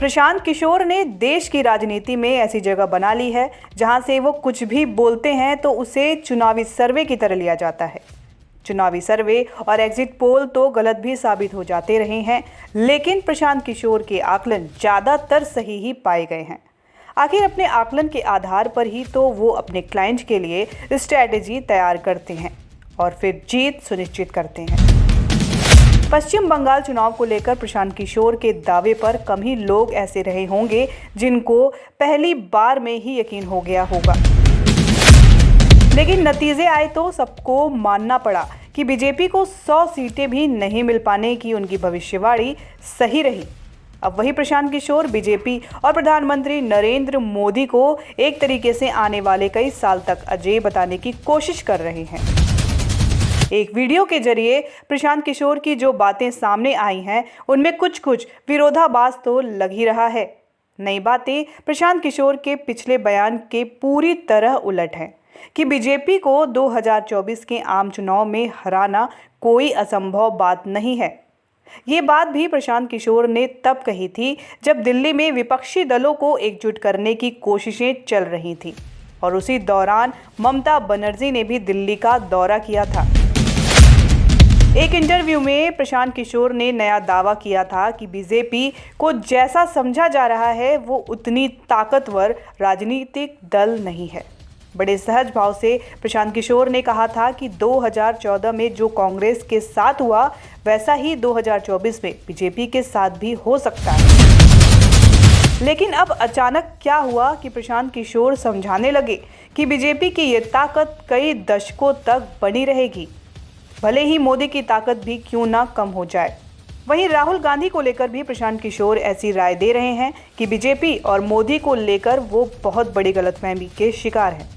प्रशांत किशोर ने देश की राजनीति में ऐसी जगह बना ली है जहां से वो कुछ भी बोलते हैं तो उसे चुनावी सर्वे की तरह लिया जाता है। चुनावी सर्वे और एग्जिट पोल तो गलत भी साबित हो जाते रहे हैं, लेकिन प्रशांत किशोर के आकलन ज़्यादातर सही ही पाए गए हैं। आखिर अपने आकलन के आधार पर ही तो वो अपने क्लाइंट के लिए स्ट्रैटेजी तैयार करते हैं और फिर जीत सुनिश्चित करते हैं। पश्चिम बंगाल चुनाव को लेकर प्रशांत किशोर के दावे पर कम ही लोग ऐसे रहे होंगे जिनको पहली बार में ही यकीन हो गया होगा, लेकिन नतीजे आए तो सबको मानना पड़ा कि बीजेपी को 100 सीटें भी नहीं मिल पाने की उनकी भविष्यवाणी सही रही। अब वही प्रशांत किशोर बीजेपी और प्रधानमंत्री नरेंद्र मोदी को एक तरीके से आने वाले कई साल तक अजेय बताने की कोशिश कर रहे हैं। एक वीडियो के जरिए प्रशांत किशोर की जो बातें सामने आई हैं, उनमें कुछ विरोधाभास तो लग ही रहा है। नई बातें प्रशांत किशोर के पिछले बयान के पूरी तरह उलट हैं कि बीजेपी को 2024 के आम चुनाव में हराना कोई असंभव बात नहीं है। ये बात भी प्रशांत किशोर ने तब कही थी जब दिल्ली में विपक्षी दलों को एकजुट करने की कोशिशें चल रही थीं और उसी दौरान ममता बनर्जी ने भी दिल्ली का दौरा किया था। एक इंटरव्यू में प्रशांत किशोर ने नया दावा किया था कि बीजेपी को जैसा समझा जा रहा है वो उतनी ताकतवर राजनीतिक दल नहीं है। बड़े सहज भाव से प्रशांत किशोर ने कहा था कि 2014 में जो कांग्रेस के साथ हुआ वैसा ही 2024 में बीजेपी के साथ भी हो सकता है। लेकिन अब अचानक क्या हुआ कि प्रशांत किशोर समझाने लगे कि बीजेपी की ये ताकत कई दशकों तक बनी रहेगी, भले ही मोदी की ताकत भी क्यों ना कम हो जाए। वहीं राहुल गांधी को लेकर भी प्रशांत किशोर ऐसी राय दे रहे हैं कि बीजेपी और मोदी को लेकर वो बहुत बड़ी गलतफहमी के शिकार हैं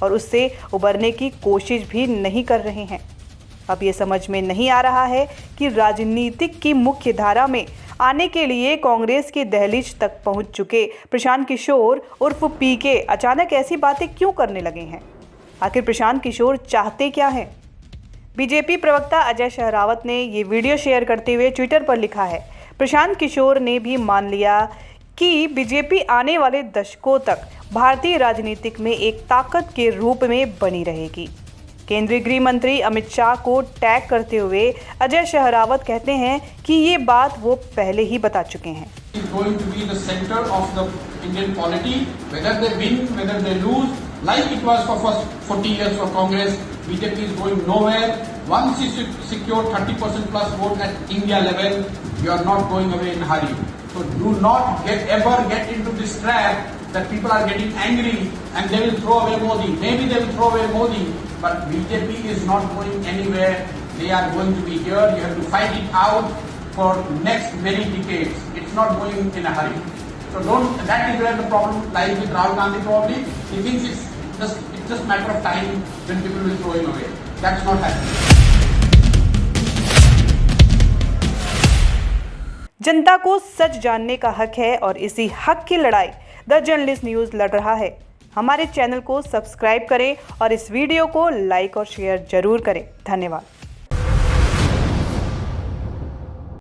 और उससे उबरने की कोशिश भी नहीं कर रहे हैं। अब ये समझ में नहीं आ रहा है कि राजनीतिक की मुख्य धारा में आने के लिए कांग्रेस की दहलीज तक पहुंच चुके प्रशांत किशोर उर्फ पीके अचानक ऐसी बातें क्यों करने लगे हैं। आखिर प्रशांत किशोर चाहते क्या हैं? बीजेपी प्रवक्ता अजय शहरावत ने ये वीडियो शेयर करते हुए ट्विटर पर लिखा है, प्रशांत किशोर ने भी मान लिया कि बीजेपी आने वाले दशकों तक भारतीय राजनीतिक में एक ताकत के रूप में बनी रहेगी। केंद्रीय गृह मंत्री अमित शाह को टैग करते हुए अजय शहरावत कहते हैं कि ये बात वो पहले ही बता चुके हैं। Like it was for first 40 years for Congress, BJP is going nowhere. Once you secure 30% plus vote at India level, you are not going away in a hurry. So do not ever get into this trap that people are getting angry and they will throw away Modi. Maybe they will throw away Modi, but BJP is not going anywhere. They are going to be here. You have to fight it out for next many decades. It's not going in a hurry. So that is where the problem lies with Rahul Gandhi probably. He thinks it's just matter of time when people will throw him away. That's not happening. जनता को सच जानने का हक है और इसी हक की लड़ाई द जर्नलिस्ट न्यूज़ लड़ रहा है। हमारे चैनल को सब्सक्राइब करें और इस वीडियो को लाइक और शेयर जरूर करें। धन्यवाद।